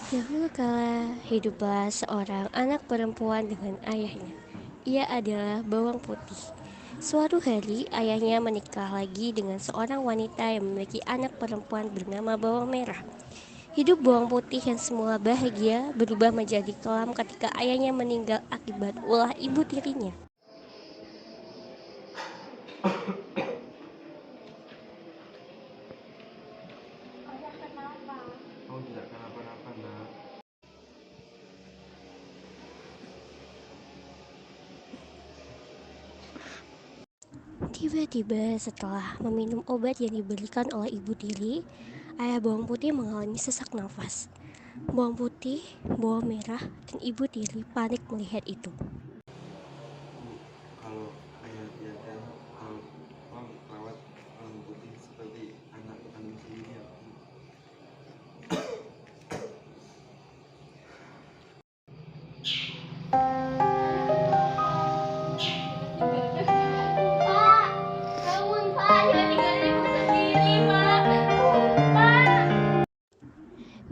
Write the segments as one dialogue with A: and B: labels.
A: Dahulu kala hiduplah seorang anak perempuan dengan ayahnya. Ia adalah bawang putih. Suatu hari ayahnya menikah lagi dengan seorang wanita yang memiliki anak perempuan bernama bawang merah. Hidup bawang putih yang semula bahagia berubah menjadi kelam ketika ayahnya meninggal akibat ulah ibu tirinya.
B: Kamu tidak kenapa-napa, nak.
A: Tiba-tiba setelah meminum obat yang diberikan oleh ibu tiri, ayah bawang putih mengalami sesak nafas. Bawang putih, bawang merah, dan ibu tiri panik melihat itu.
B: Bu, kalau ayah tiada, kalau tolong rawat bawang putih seperti anak kandung sendiri ya, Bu.
C: Pak, bangun Pak, jangan tinggalin ibu sendiri Pak. Pak.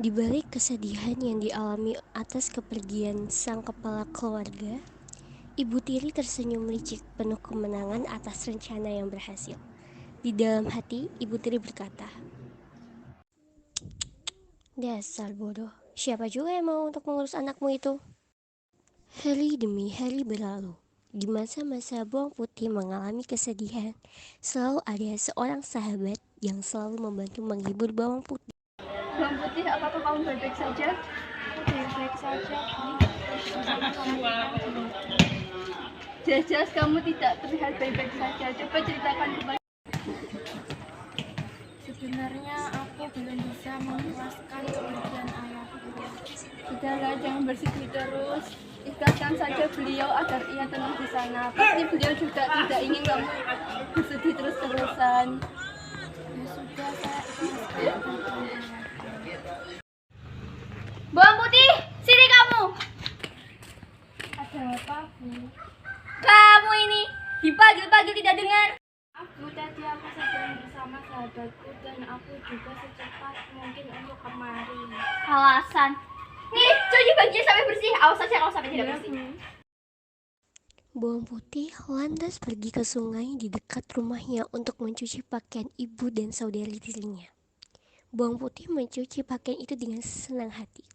A: Di balik kesedihan yang dialami atas kepergian sang kepala keluarga, ibu tiri tersenyum licik penuh kemenangan atas rencana yang berhasil. Di dalam hati, ibu tiri berkata, "Dasar bodoh, siapa juga yang mau untuk mengurus anakmu itu?" Hari demi hari berlalu. Di masa-masa bawang putih mengalami kesedihan, selalu ada seorang sahabat yang selalu membantu menghibur bawang putih.
C: Bawang putih, apakah kamu baik-baik saja? Baik-baik saja. Jelas-jelas kamu tidak terlihat baik-baik saja. Coba ceritakan kepada. Sebenarnya aku belum bisa memuaskan kepergian ayahku. Sudahlah, jangan bersedih terus. Ikhlaskan saja beliau agar ia tenang di sana. Pasti beliau juga tidak ingin kamu bersedih terus-terusan. Ya sudah, saya ikhlaskan. Bawang putih, sini kamu. Ada apa, Bu? Kamu ini dipanggil-panggil tidak dengar. Bu, tadi aku sedang bersama sahabatku dan aku juga secepat mungkin untuk kemari. Alasan. Nih, cuci bajunya sampai bersih. Awas saja kalau sampai tidak bersih.
A: Bawang putih lantas pergi ke sungai di dekat rumahnya untuk mencuci pakaian ibu dan saudari tirinya. Bawang putih mencuci pakaian itu dengan senang hati,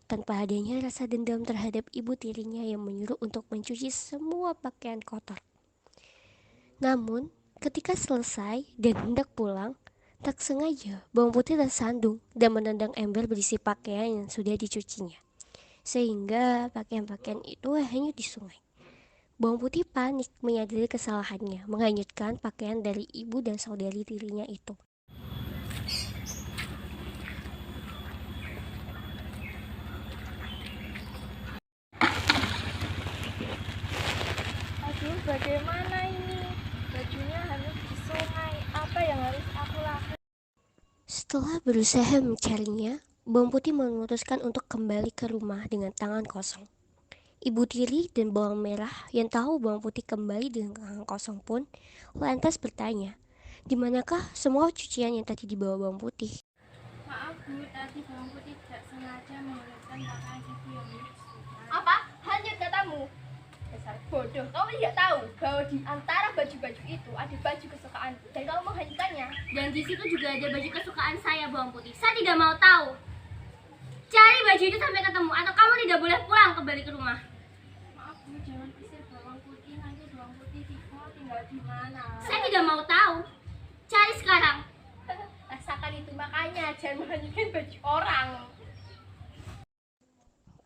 A: tanpa adanya rasa dendam terhadap ibu tirinya yang menyuruh untuk mencuci semua pakaian kotor. Namun, ketika selesai dan hendak pulang, tak sengaja bawang putih tersandung dan menendang ember berisi pakaian yang sudah dicucinya, sehingga pakaian-pakaian itu hanyut di sungai. Bawang putih panik menyadari kesalahannya, menghanyutkan pakaian dari ibu dan saudari tirinya itu.
C: Aduh, bagaimana ini? Bajunya hanyut di sungai. Apa yang harus aku lakukan?
A: Setelah berusaha mencarinya, bawang putih memutuskan untuk kembali ke rumah dengan tangan kosong. Ibu tiri dan bawang merah yang tahu bawang putih kembali dengan tangan kosong pun lantas bertanya, "Di manakah semua cucian yang tadi dibawa bawang putih?"
C: Maaf Bu, tadi bawang putih tidak sengaja menghanyutkan pakaian ibu yang hanyut di sungai. Apa? Hanyut katamu? Dasar bodoh, kamu tidak tahu bahwa di antara baju-baju itu ada baju kesukaanku dan kamu menghanyutkannya. Dan di situ juga ada baju kesukaan saya, bawang putih. Saya tidak mau tahu. Cari baju itu sampai ketemu atau kamu tidak boleh pulang kembali ke rumah. Maaf Bu, jangan usir bawang putih. Nanti bawang putih tinggal di mana? Saya tidak mau tahu. Cari sekarang. Rasakan itu, makanya jangan menghanyutkan baju orang.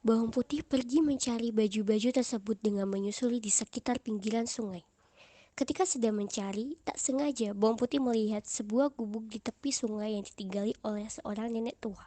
A: Bawang putih pergi mencari baju-baju tersebut dengan menyusuri di sekitar pinggiran sungai. Ketika sedang mencari, tak sengaja bawang putih melihat sebuah gubuk di tepi sungai yang ditinggali oleh seorang nenek tua.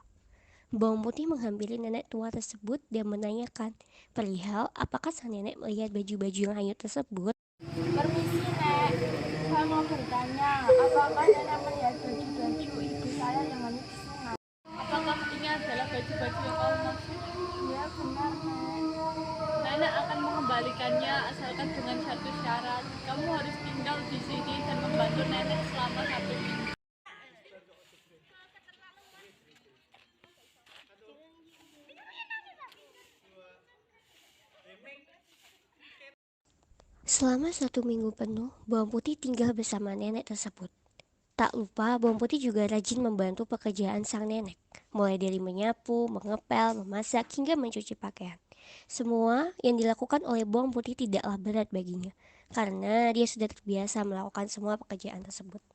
A: Bawang putih menghampiri nenek tua tersebut dan menanyakan perihal apakah sang nenek melihat baju-baju yang hanyut tersebut.
C: Permisi Nek, saya mau bertanya, apakah Nenek melihat baju-baju ibu saya yang hanyut di sungai? Apakah ini adalah baju-baju yang kamu maksud? Iya benar Nek. Nenek akan mengembalikannya asalkan dengan satu syarat. Kamu harus tinggal di sini dan membantu Nenek selama 1 minggu.
A: Selama 1 minggu penuh, Bawang Putih tinggal bersama nenek tersebut. Tak lupa, Bawang Putih juga rajin membantu pekerjaan sang nenek, mulai dari menyapu, mengepel, memasak, hingga mencuci pakaian. Semua yang dilakukan oleh Bawang Putih tidaklah berat baginya, karena dia sudah terbiasa melakukan semua pekerjaan tersebut.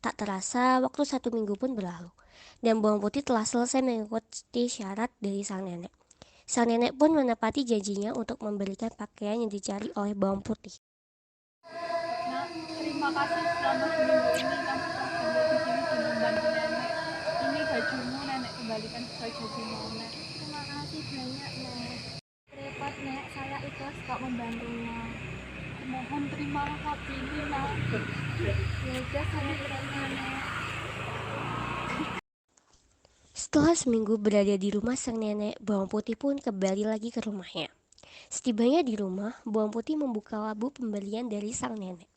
A: Tak terasa, waktu 1 minggu pun berlalu, dan Bawang Putih telah selesai mengikuti syarat dari sang nenek. Sang nenek pun menepati janjinya untuk memberikan pakaian yang dicari oleh Bawang Putih.
C: Nah, terima kasih selama seminggu ini kamu telah tinggal di sini dan membantu nenek. Ini bajumu, nenek kembalikan sebagai baju nenek. Terima kasih banyak, Nek. Repot, Nek. Saya ikhlas kok membantunya. Mohon terima hati ini, Nak. Ya udah, saya terima, Nek.
A: Setelah seminggu berada di rumah sang nenek, Bawang Putih pun kembali lagi ke rumahnya. Setibanya di rumah, Bawang Putih membuka labu pemberian dari sang nenek.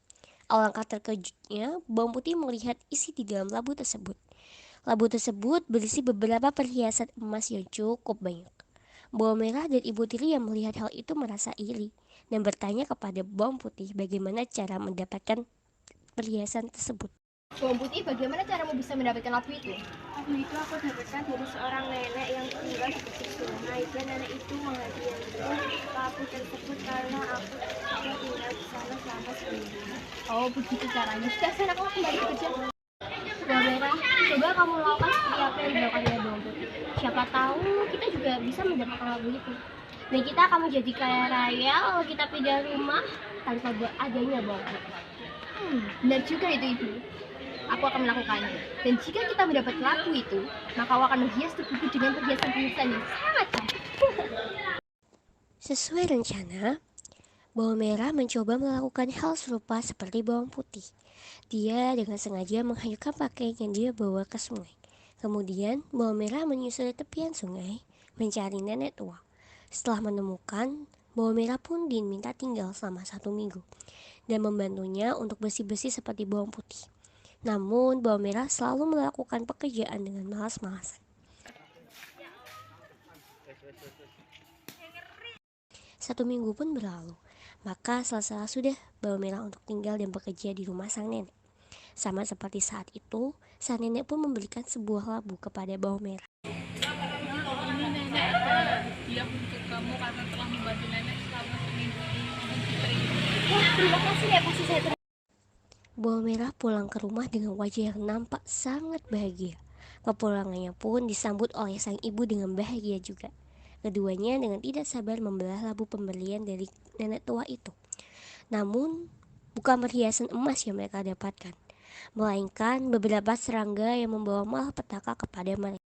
A: Alangkah terkejutnya, Bawang Putih melihat isi di dalam labu tersebut. Labu tersebut berisi beberapa perhiasan emas yang cukup banyak. Bawang Merah dan Ibu Tiri yang melihat hal itu merasa iri dan bertanya kepada Bawang Putih bagaimana cara mendapatkan perhiasan tersebut.
C: Bawang Putih, bagaimana caramu bisa mendapatkan labu itu? Labu itu aku dapatkan dari seorang nenek yang tinggal di tepi sungai, dan nenek itu menghadiahkan labu tersebut karena aku sudah tinggal di sana selama seminggu. Oh, begitu caranya. Sudah, sana kamu kembali kerja. Bawang Merah, coba kamu lakukan seperti apa yang dilakukan oleh Bawang Putih. Siapa tahu kita juga bisa mendapatkan labu itu. Dan kita akan menjadi kaya raya kalau kita pindah rumah tanpa adanya Bawang Putih. Benar juga itu, Ibu. Aku akan melakukannya. Dan jika kita mendapat labu itu, maka aku akan menghias tubuhku dengan perhiasan-perhiasan yang sangat cantik.
A: Sesuai rencana, Bawang Merah mencoba melakukan hal serupa seperti Bawang Putih. Dia dengan sengaja menghanyutkan pakaian yang dia bawa ke sungai. Kemudian, Bawang Merah menyusuri tepian sungai mencari nenek tua. Setelah menemukan, Bawang Merah pun diminta tinggal selama 1 minggu dan membantunya untuk bersih-bersih seperti Bawang Putih. Namun, Bawang Merah selalu melakukan pekerjaan dengan malas-malasan. 1 minggu pun berlalu, maka selesai sudah Bawang Merah untuk tinggal dan bekerja di rumah sang nenek. Sama seperti saat itu, sang nenek pun memberikan sebuah labu kepada Bawang Merah.
C: Ini nenek ada hadiah untuk kamu karena telah membantu nenek selama seminggu ini. Wah, terima kasih ya, pasti saya terima.
A: Bawang Merah pulang ke rumah dengan wajah yang nampak sangat bahagia. Kepulangannya pun disambut oleh sang ibu dengan bahagia juga. Keduanya dengan tidak sabar membelah labu pemberian dari nenek tua itu. Namun, bukan perhiasan emas yang mereka dapatkan, melainkan beberapa serangga yang membawa malapetaka kepada mereka.